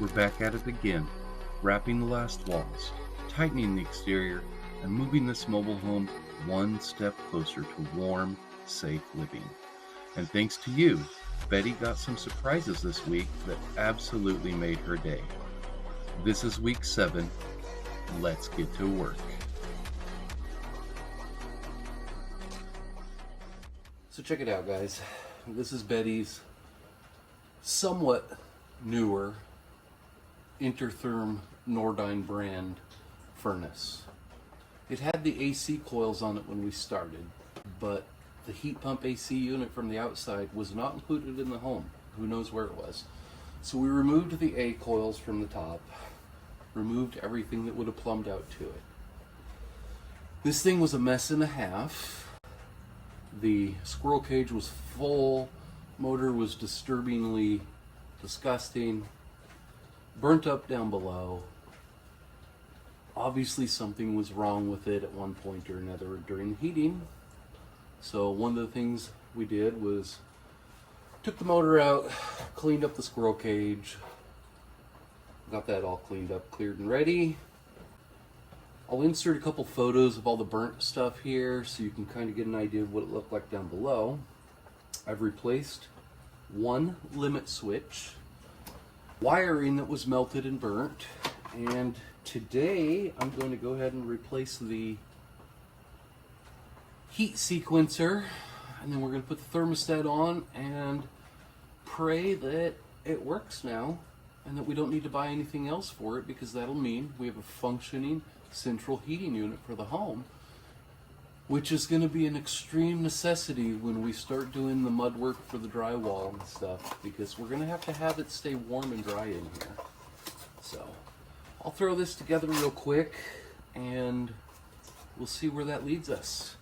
We're back at it again, wrapping the last walls, tightening the exterior, and moving this mobile home one step closer to warm, safe living. And thanks to you, Betty got some surprises this week that absolutely made her day. This is week 7. Let's get to work. So check it out, guys. This is Betty's somewhat newer Intertherm Nordine brand furnace. It had the AC coils on it when we started, but the heat pump AC unit from the outside was not included in the home. Who knows where it was. So we removed the A coils from the top, removed everything that would have plumbed out to it. This thing was a mess and a half. The squirrel cage was full, motor was disturbingly disgusting, burnt up down below. Obviously something was wrong with it at one point or another during the heating. So one of the things we did was took the motor out, cleaned up the squirrel cage, got that all cleaned up, cleared and ready. I'll insert a couple photos of all the burnt stuff here so you can kind of get an idea of what it looked like down below. I've replaced one limit switch, wiring that was melted and burnt, and today I'm going to go ahead and replace the heat sequencer, and then we're going to put the thermostat on and pray that it works now and that we don't need to buy anything else for it, because that'll mean we have a functioning central heating unit for the home, which is going to be an extreme necessity when we start doing the mud work for the drywall and stuff, because we're going to have it stay warm and dry in here. So I'll throw this together real quick and we'll see where that leads us.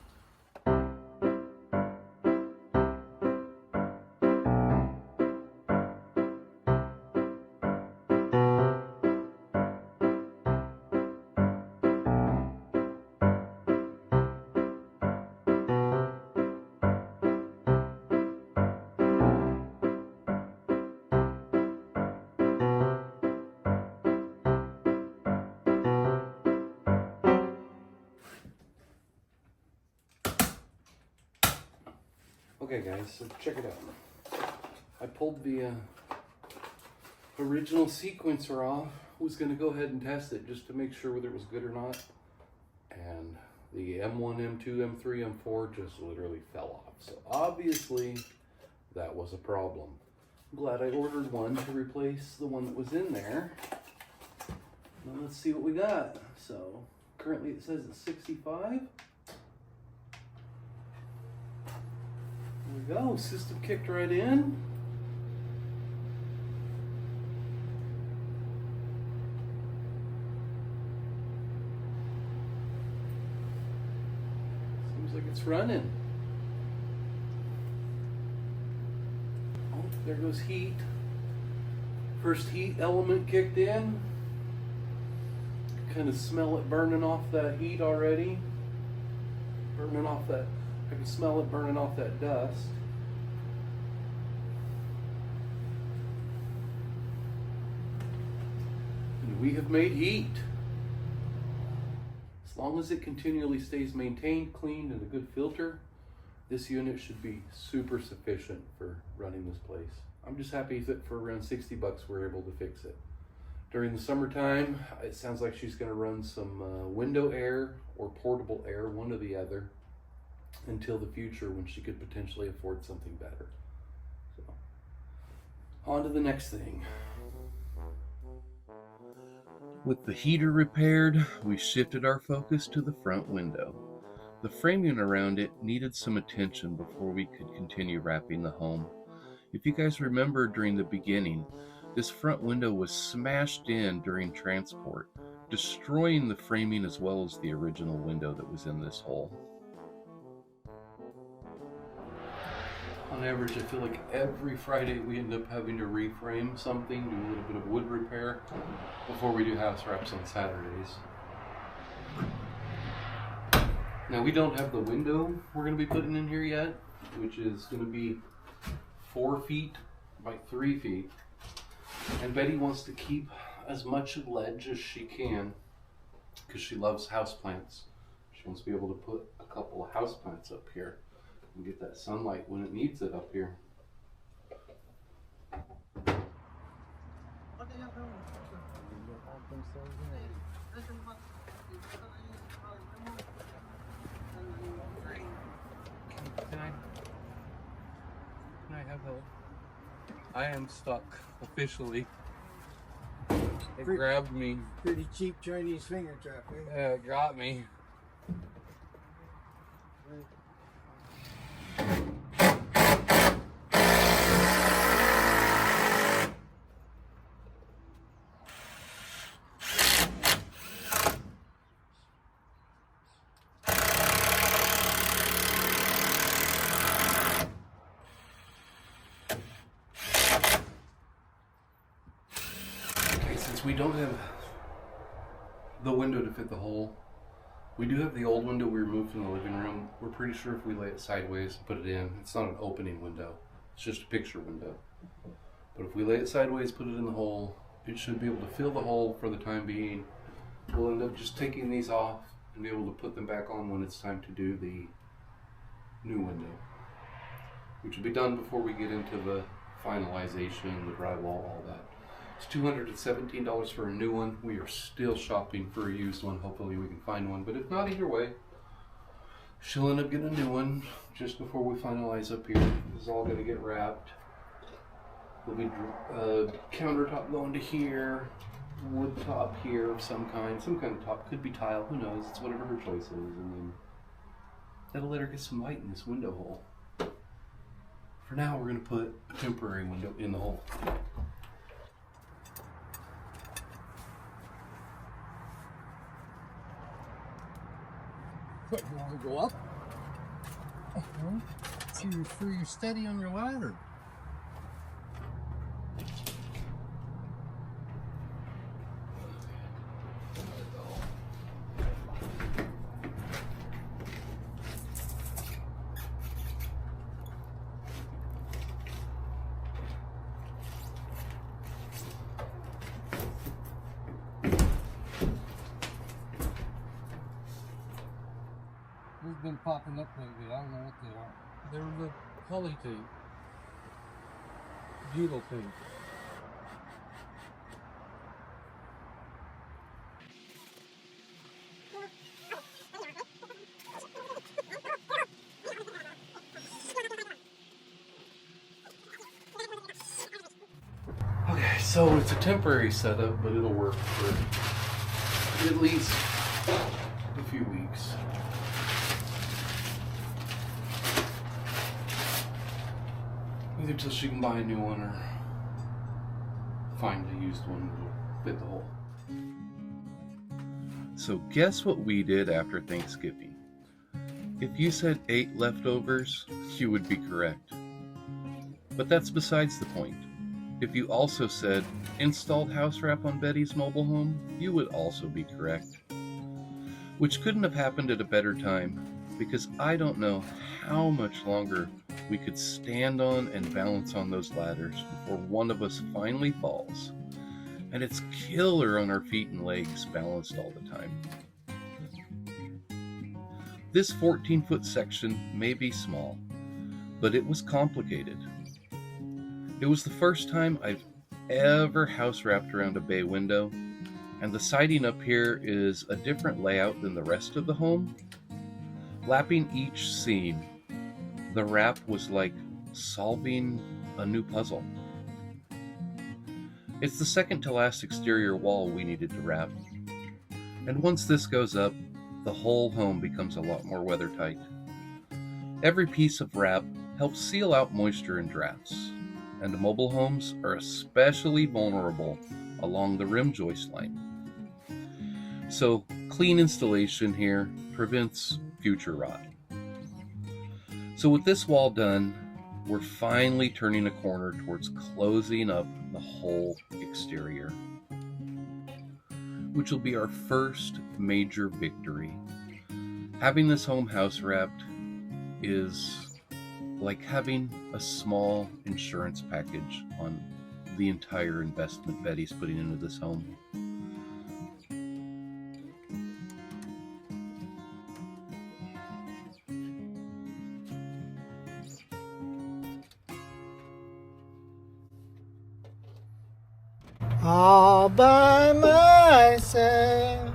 Okay guys, so check it out. I pulled the original sequencer off. Was going to go ahead and test it just to make sure whether it was good or not. And the M1, M2, M3, M4 just literally fell off. So obviously that was a problem. I'm glad I ordered one to replace the one that was in there. Now let's see what we got. So currently it says it's 65. There we go, system kicked right in. Seems like it's running. Oh, there goes heat. First heat element kicked in. Kind of smell it burning off that heat already. Burning off that. I can smell it burning off that dust. And we have made heat. As long as it continually stays maintained, cleaned, and a good filter, this unit should be super sufficient for running this place. I'm just happy that for around 60 bucks we're able to fix it. During the summertime, it sounds like she's going to run some window air or portable air, one or the other, until the future when she could potentially afford something better. So, on to the next thing. With the heater repaired, we shifted our focus to the front window. The framing around it needed some attention before we could continue wrapping the home. If you guys remember during the beginning, this front window was smashed in during transport, destroying the framing as well as the original window that was in this hole. On average, I feel like every Friday we end up having to reframe something, do a little bit of wood repair before we do house wraps on Saturdays. Now we don't have the window we're going to be putting in here yet, which is going to be 4 feet by 3 feet. And Betty wants to keep as much ledge as she can because she loves houseplants. She wants to be able to put a couple of houseplants up here and get that sunlight when it needs it up here. Can I have help? I am stuck officially. It grabbed me. Pretty cheap Chinese finger trap, eh? Yeah, it got me. Since we don't have the window to fit the hole, we do have the old window we removed from the living room. We're pretty sure if we lay it sideways and put it in, it's not an opening window, it's just a picture window. But if we lay it sideways, put it in the hole, it should be able to fill the hole for the time being. We'll end up just taking these off and be able to put them back on when it's time to do the new window, which will be done before we get into the finalization, the drywall, all that. It's $217 for a new one. We are still shopping for a used one. Hopefully we can find one, but if not, either way, she'll end up getting a new one just before we finalize up here. This is all going to get wrapped. There'll be countertop going to here, wood top here of some kind of top. Could be tile, who knows? It's whatever her choice is. And then that'll let her get some light in this window hole. For now, we're going to put a temporary window in the hole. What, you want to go up? So you're sure you're steady on your ladder. They've been popping up lately. I don't know what they are. They're the poly tape. Butyl tape. Okay, so it's a temporary setup, but it'll work for at least a few weeks. Either till she can buy a new one or find a used one that'll fit the hole. So guess what we did after Thanksgiving? If you said 8 leftovers, you would be correct. But that's besides the point. If you also said installed house wrap on Betty's mobile home, you would also be correct. Which couldn't have happened at a better time, because I don't know how much longer we could stand on and balance on those ladders before one of us finally falls. And it's killer on our feet and legs balanced all the time. This 14-foot section may be small, but it was complicated. It was the first time I've ever house wrapped around a bay window, and the siding up here is a different layout than the rest of the home. Lapping each seam, the wrap was like solving a new puzzle. It's the second to last exterior wall we needed to wrap, and once this goes up, the whole home becomes a lot more weathertight. Every piece of wrap helps seal out moisture and drafts, and mobile homes are especially vulnerable along the rim joist line. So clean installation here prevents future rot. So with this wall done, we're finally turning a corner towards closing up the whole exterior, which will be our first major victory. Having this home house wrapped is like having a small insurance package on the entire investment Betty's putting into this home. All by myself.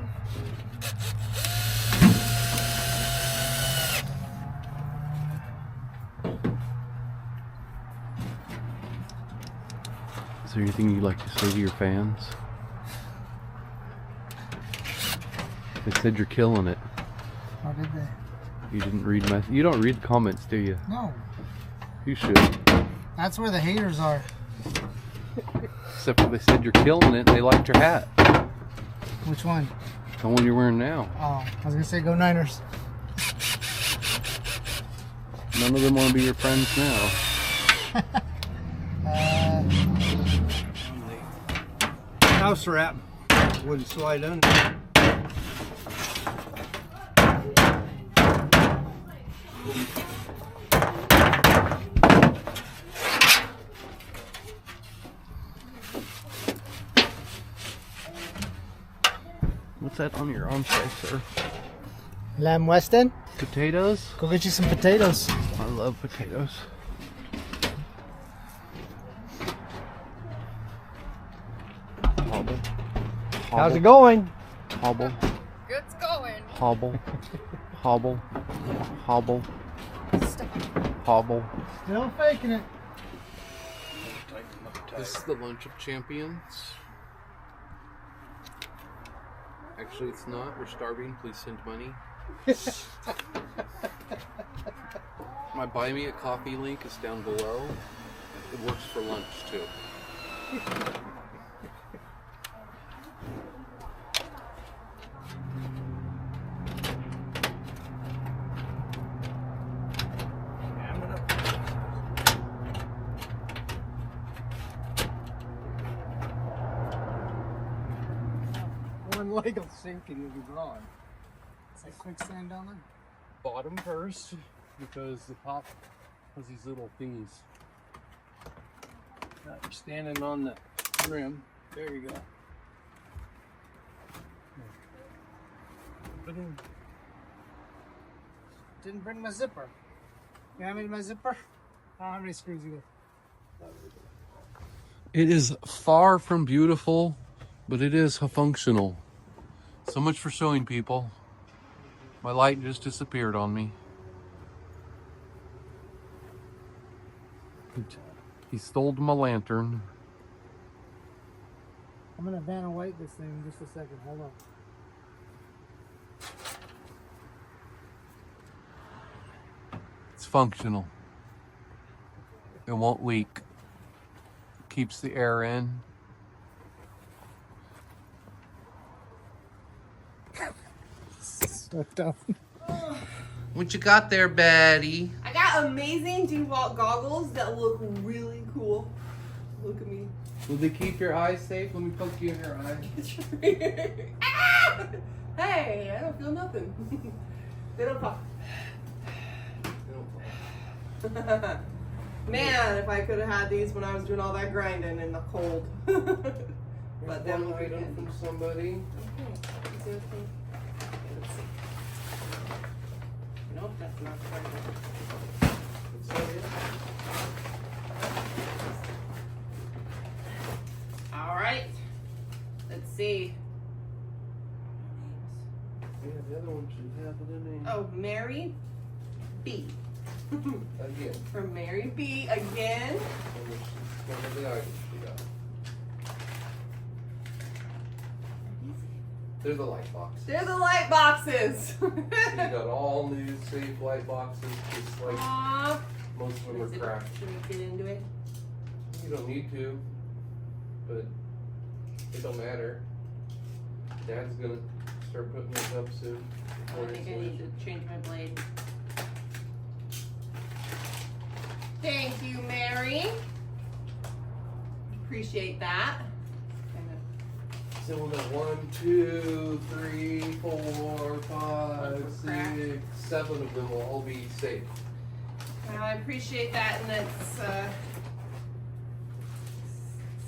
Is there anything you'd like to say to your fans? They said you're killing it. How did they? You didn't read my... You don't read the comments, do you? No. You should. That's where the haters are. Except for they said you're killing it and they liked your hat. Which one? The one you're wearing now. Oh, I was gonna say go Niners. None of them want to be your friends now. House wrap wouldn't slide under. What's that on your entree, sir? Lamb Weston? Potatoes? Go get you some potatoes. I love potatoes. Hobble. How's it going? Hobble. It's going. Hobble. Hobble. Hobble. Stop. Hobble. Still faking it. This is the lunch of champions. Actually, it's not. We're starving. Please send money. My Buy Me a Coffee link is down below. It works for lunch too. One leg will sink and you'll be gone. Is that quicksand down there? Bottom first, because the top has these little thingies. Now you're standing on the rim. There you go. Didn't bring my zipper. You have me my zipper? How many screws you got? It is far from beautiful, but it is functional. So much for showing people. My light just disappeared on me. He stole my lantern. I'm gonna Vanna White this thing in just a second. Hold on. It's functional. It won't leak. Keeps the air in. So tough. What you got there, Betty? I got amazing DeWalt goggles that look really cool. Look at me. Will they keep your eyes safe? Let me poke you in your eye. Ah! Hey, I don't feel nothing. They don't pop. Man, if I could have had these when I was doing all that grinding in the cold. But then One item from somebody. Okay. Let's see. Nope, that's not right. What's that in? All right. Let's see. Yeah, the other one should have it in there. Oh, Mary B. Again. From Mary B. again. One of the items she got. They're the light boxes. They're the light boxes. You got all new safe light boxes, just like Aww. most of them are cracked. Should we get into it? You don't need to, but it don't matter. Dad's gonna start putting this up soon. I think I need to change my blade. Thank you, Mary. Appreciate that. So we'll got 1, 2, 3, 4, 5, 6, 7 of them will all be safe. Well, I appreciate that, and that's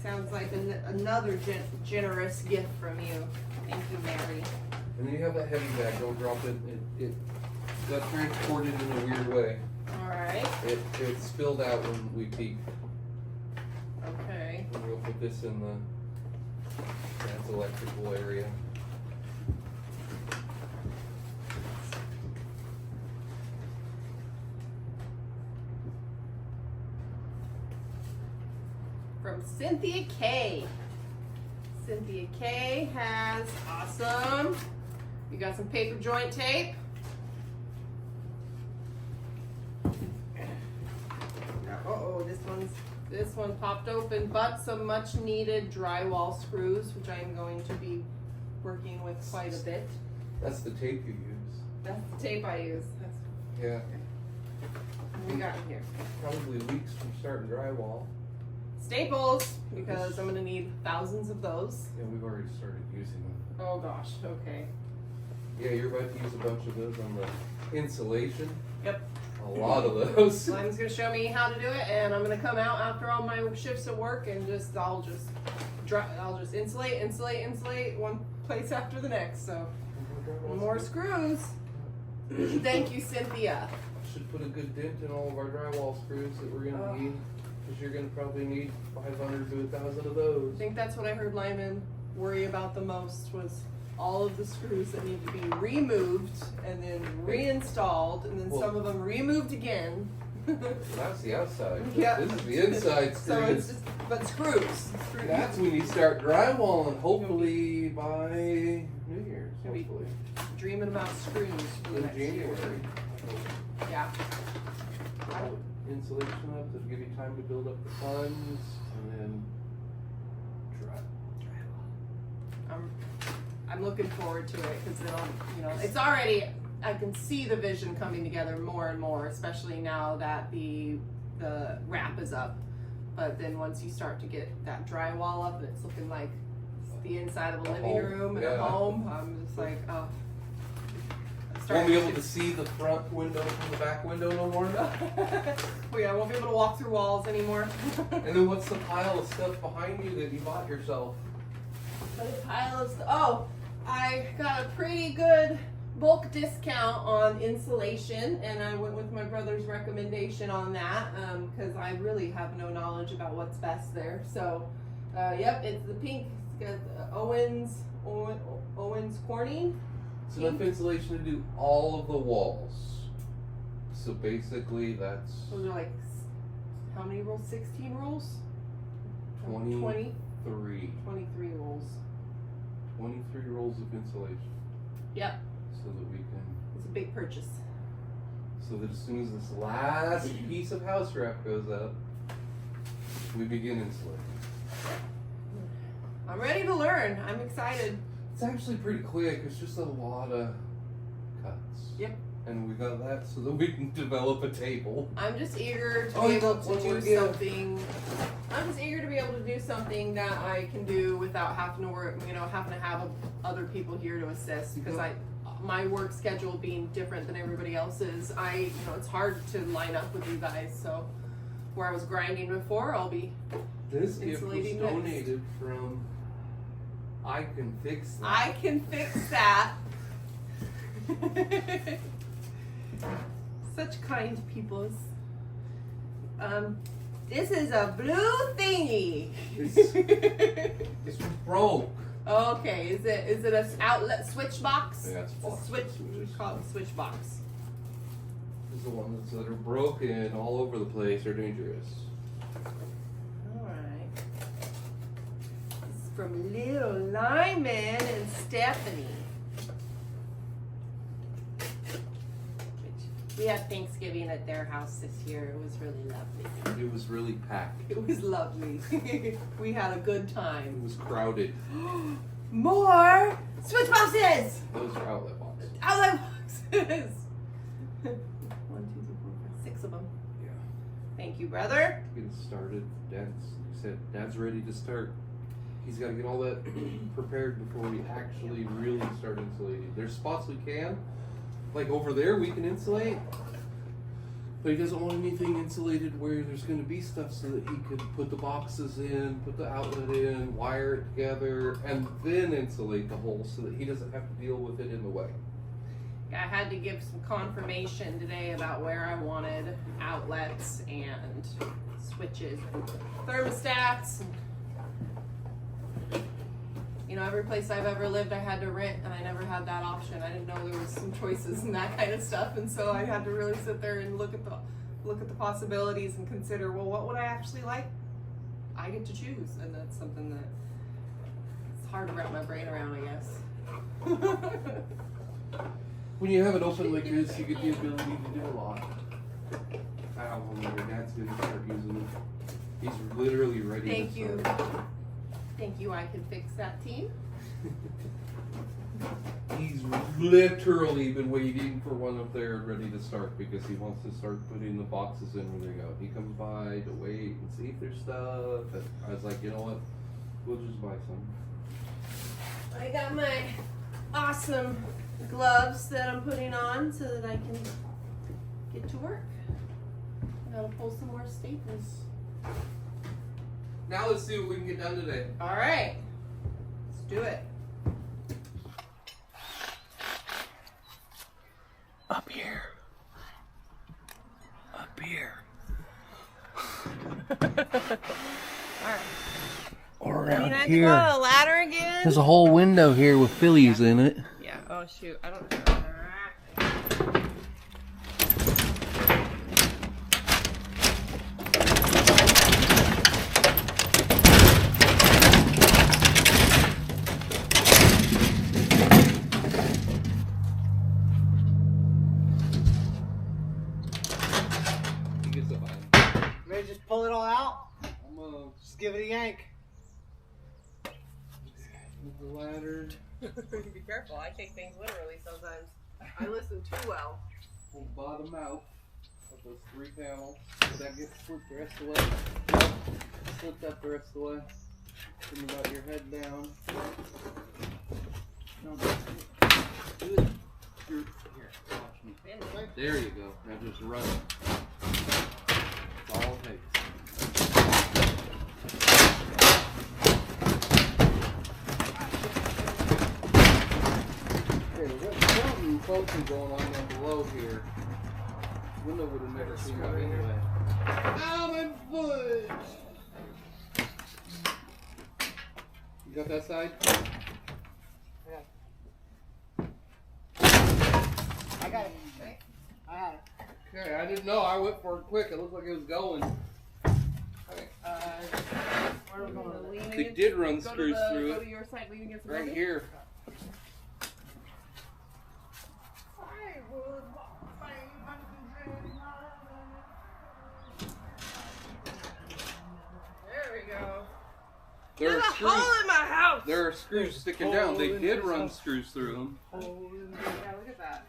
Sounds like another generous gift from you. Thank you, Mary. And then you have that heavy bag. Don't drop it. It got transported in a weird way. All right. It spilled out when we peaked. Okay. And we'll put this in the that's electrical area. From Cynthia K. Cynthia K has awesome. You got some paper joint tape. Uh-oh, this one popped open, but some much needed drywall screws, which I am going to be working with quite a bit. That's the tape you use. That's the tape I use. That's Yeah. what we got in here. Probably weeks from starting drywall. Staples, because I'm gonna need thousands of those. Yeah, we've already started using them. Oh gosh, okay. Yeah, you're about to use a bunch of those on the insulation. Yep. A lot of those. Slime's gonna show me how to do it, and I'm gonna come out after all my shifts at work and I'll just insulate one place after the next. So more screws. Thank you, Cynthia. Should put a good dent in all of our drywall screws that we're gonna need, because you're gonna probably need 500 to 1,000 of those. I think that's what I heard Lyman worry about the most, was all of the screws that need to be removed and then reinstalled, and then some of them removed again. That's the outside. Yeah. This is the inside screws. So it's just, but screws. That's when you start drywalling, hopefully by New Year's. Gonna be Hopefully. Dreaming about screws for the In next year. January. Yeah. Insulation up to give you time to build up the funds, and then dry. I'm looking forward to it, because it's already, I can see the vision coming together more and more, especially now that the wrap is up. But then once you start to get that drywall up, it's looking like the inside of a living room and a home. I'm just like, oh. Won't be able to see the front window from the back window no more. Well, yeah, I won't be able to walk through walls anymore. And then what's the pile of stuff behind you that you bought yourself? I got a pretty good bulk discount on insulation, and I went with my brother's recommendation on that, because I really have no knowledge about what's best there. So, yep, it's the pink. It's got Owens Corning. It's enough insulation to do all of the walls. So basically that's Those are like, how many rolls? 16 rolls? 23. 23 rolls. 23 rolls of insulation. Yep. So that we can, It's a big purchase. so that as soon as this last piece of house wrap goes up, we begin insulating. I'm ready to learn. I'm excited. It's actually pretty quick. It's just a lot of cuts. Yep. And we got that so that we can develop a table. I'm just eager to Oh, be you able got to one do more gift. something. I'm just eager to be able to do something that I can do without having to work, having to have other people here to assist, because my work schedule being different than everybody else's, it's hard to line up with you guys. So where I was grinding before, I'll be This gift was insulating next. donated from I Can Fix That. I can fix that. Such kind peoples. This is a blue thingy. It's broke. Okay, is it a outlet switch box? Yeah, it's a box switch. switches. We call it a switch box. It's the ones that are broken all over the place are dangerous. All right. This is from Little Lyman and Stephanie. We had Thanksgiving at their house this year. It was really lovely. It was really packed. It was lovely. We had a good It time. was crowded. More switch boxes! Those are outlet boxes. Outlet boxes! 1, 2, 3, 4, 5, 6 of them. Yeah. Thank you, brother. Get it started. Dad's ready to start. He's got to get all that prepared before we actually really start insulating. There's spots we can. Like over there we can insulate. But he doesn't want anything insulated where there's going to be stuff so that he could put the boxes in, put the outlet in, wire it together, and then insulate the hole so that he doesn't have to deal with it in the way. I had to give some confirmation today about where I wanted outlets and switches and thermostats. You know, every place I've ever lived I had to rent, and I never had that option. I didn't know there was some choices and that kind of stuff, and so I had to really sit there and look at the possibilities and consider, well, what would I actually like? I get to choose, and that's something that it's hard to wrap my brain around, I guess. When you have it open like this, you get the ability to do a lot. I don't know when your dad's going to start using it. He's literally ready Thank to you. start. Thank you, I can fix that team. He's literally been waiting for one up there ready to start because he wants to start putting the boxes in where they go. He comes by to wait and see if there's stuff. And I was like, you know what? We'll just buy some. I got my awesome gloves that I'm putting on so that I can get to work. I gotta pull some more staples. Now let's see what we can get done today. All right, let's do it. Up here. Up here. All right. Or I mean, around I have to here. go on a ladder again. There's a whole window here with Phillies in it. Yeah. Oh shoot, I don't know. Ready to just pull it all out? I'm gonna Just give it a yank. move the ladder. Be careful. I take things literally sometimes. I listen too well. Pull the bottom out of those 3 panels. So that gets slipped the rest of the way. Slipped up the rest of the way. Then you got your head down. No, do it. Here, watch me. There you go. Now just run it. That's all it takes. Okay, we've got something funky going on down below here. Window would have never seen that anyway. Ow, my foot! You got that side? I got it. I had it. Okay, I didn't know. I went for it quick. It looked like it was going. Where are we going? Lean They against- did run go screws to the, through Go it. to your side, lean against the Right building. here. There we go. There There's are a screws. hole in my house. There are screws sticking down. They did run screws through them. Yeah, look at that.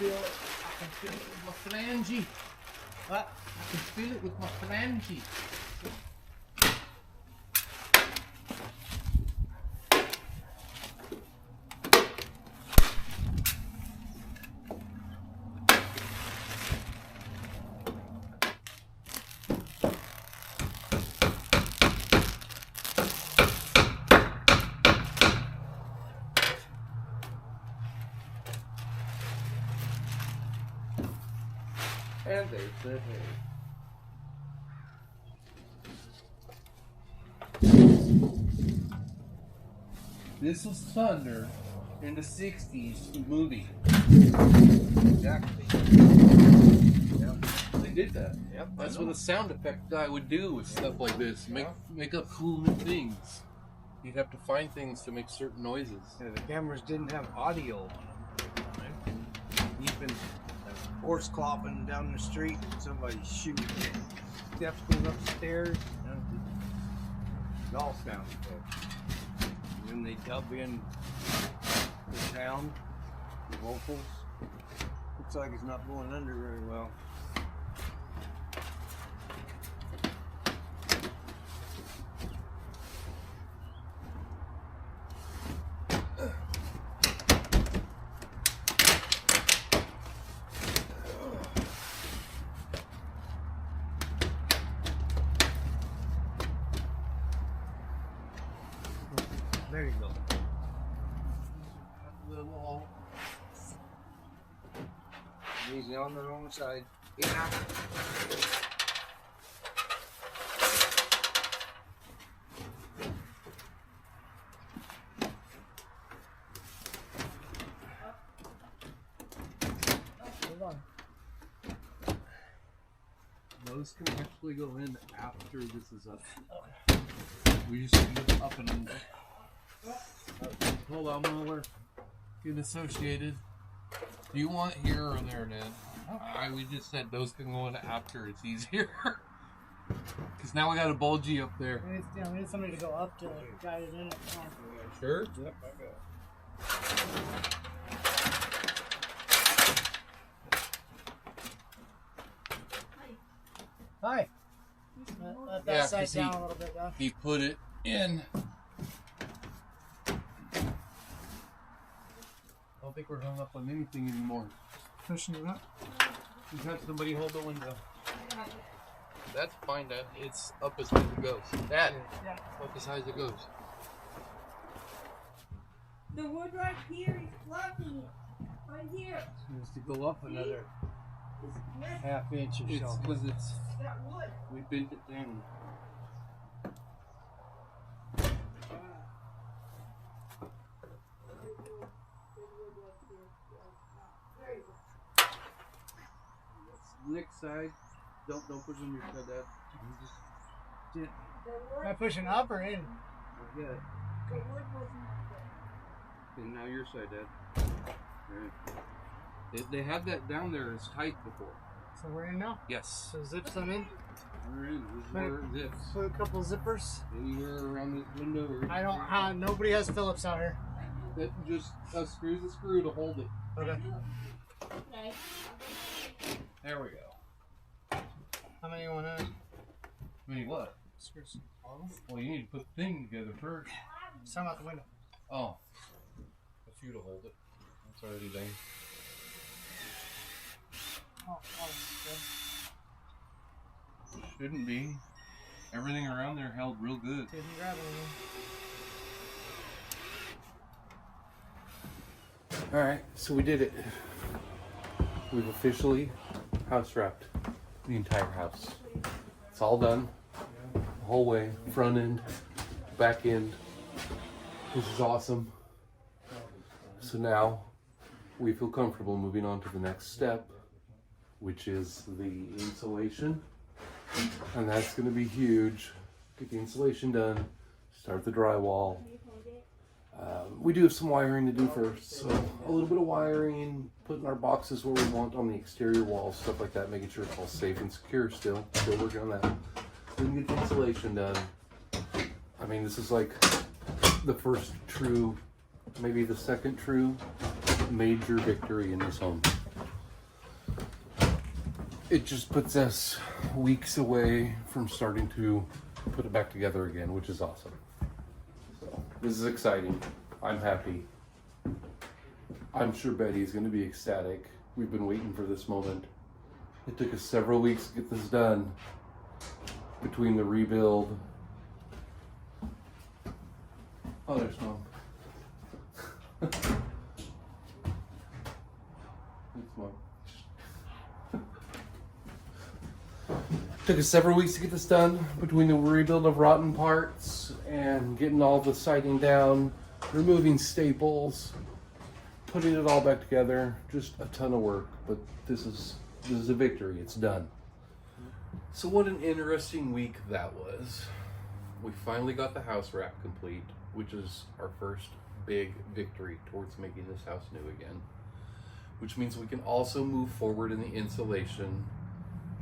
I can feel it with my phalange. What? I can feel it with my phalange. And there's the hay. This was Thunder in the 60s movie. Exactly. They did that. Yep. That's what a sound effect guy would do with stuff like this. Make up cool new things. You'd have to find things to make certain noises. Yeah, the cameras didn't have audio on them. Right? Even a horse clopping down the street and somebody's shooting. Steps going upstairs. You know, it all sounds good. when they dub in the sound, the vocals. Looks like it's not going under very well. There you go. The wall. Easy on the wrong side. Yeah. Hold on. Those can actually go in after this is up. We just need it up and under. Hold on, Mueller. Get associated. Do you want here or there, Ned? We just said those can go in after. It's easier. Because now we got a bulgy up there. We need somebody to go up to guide it in it. Sure? Yep, I got it. Hi. Let that Yeah, side 'cause down a little bit, though. He put it in. I don't think we're hung up on anything anymore. Pushing it up. We've had somebody hold the window. That's fine, Dad. It's up as high as it goes. Dad, Yeah. up as high as it goes. The wood right here is blocking it. Right here. Needs to go up another It's messed half inch or It's so. because it's that wood. we bent it down. Next side. Don't push on your side, Dad. The Am I wood, pushing up or in? Yeah. the wood wasn't there. And now your side, Dad. Right. They had that down there as tight before. So we're in now? Yes. So zips them in. We're in. This is where it zips. Put a couple zippers. Anywhere around this window. Or I don't have, nobody has Phillips out here. That just screws the screw to hold it. Okay. Okay. There we go. How many you want to? I mean, what? Screws. Well, you need to put the thing together first. Some out the window. Oh. That's you to hold it. That's already done. Oh, good. Shouldn't be. Everything around there held real good. Didn't grab anything. Alright, so we did it. We've officially house wrapped the entire house. It's all done. The whole way. Front end, back end. This is awesome. So now we feel comfortable moving on to the next step, which is the insulation. And that's going to be huge. Get the insulation done, start the drywall. We do have some wiring to do first, so a little bit of wiring, putting our boxes where we want on the exterior walls, stuff like that, making sure it's all safe and secure still working on that. Then get the insulation done. I mean, this is like the first true, maybe the second true major victory in this home. It just puts us weeks away from starting to put it back together again, which is awesome. So this is exciting. I'm happy. I'm sure Betty's going to be ecstatic. We've been waiting for this moment. It took us several weeks to get this done. Between the rebuild. Oh, there's Mom. Thanks, Mom. Took us several weeks to get this done, between the rebuild of rotten parts and getting all the siding down, removing staples, putting it all back together. Just a ton of work, but this is a victory. It's done. So what an interesting week that was. We finally got the house wrap complete, which is our first big victory towards making this house new again, which means we can also move forward in the insulation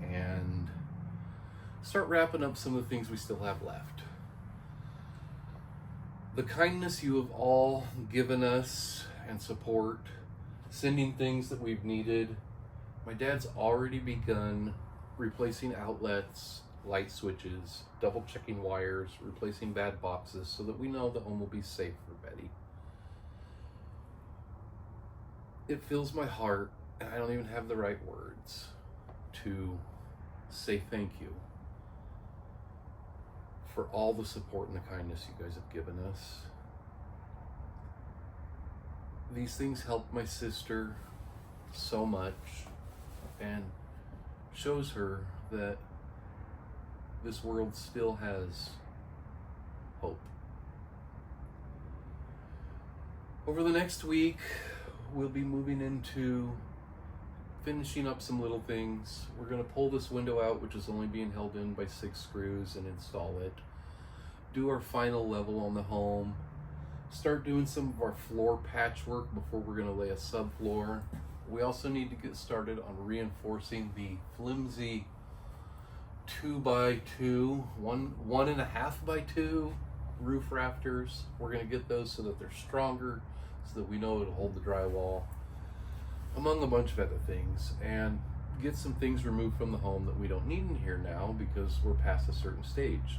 and start wrapping up some of the things we still have left. The kindness you have all given us and support, sending things that we've needed. My dad's already begun replacing outlets, light switches, double checking wires, replacing bad boxes so that we know the home will be safe for Betty. It fills my heart, and I don't even have the right words to say thank you for all the support and the kindness you guys have given us. These things help my sister so much and shows her that this world still has hope. Over the next week, we'll be moving into finishing up some little things. We're going to pull this window out, which is only being held in by 6 screws, and install it. Do our final level on the home. Start doing some of our floor patchwork before we're going to lay a subfloor. We also need to get started on reinforcing the flimsy 2x2, 1.5x2 roof rafters. We're going to get those so that they're stronger, so that we know it'll hold the drywall, among a bunch of other things, and get some things removed from the home that we don't need in here now because we're past a certain stage.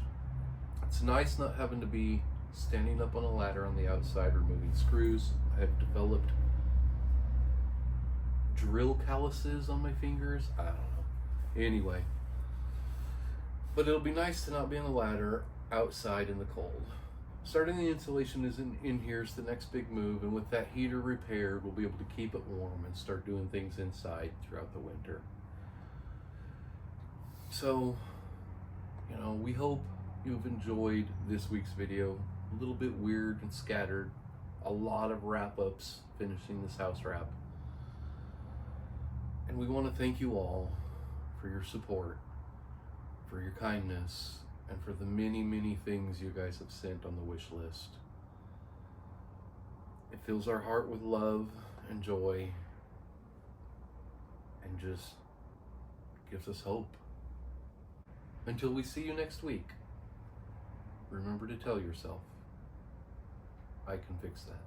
It's nice not having to be standing up on a ladder on the outside removing screws. I have developed drill calluses on my fingers. I don't know. Anyway, but it'll be nice to not be on a ladder outside in the cold. Starting the insulation is in here is the next big move, and with that heater repaired, we'll be able to keep it warm and start doing things inside throughout the winter. So, we hope you've enjoyed this week's video. A little bit weird and scattered. A lot of wrap-ups finishing this house wrap. And we want to thank you all for your support, for your kindness, and for the many, many things you guys have sent on the wish list. It fills our heart with love and joy and just gives us hope. Until we see you next week, remember to tell yourself, I can fix that.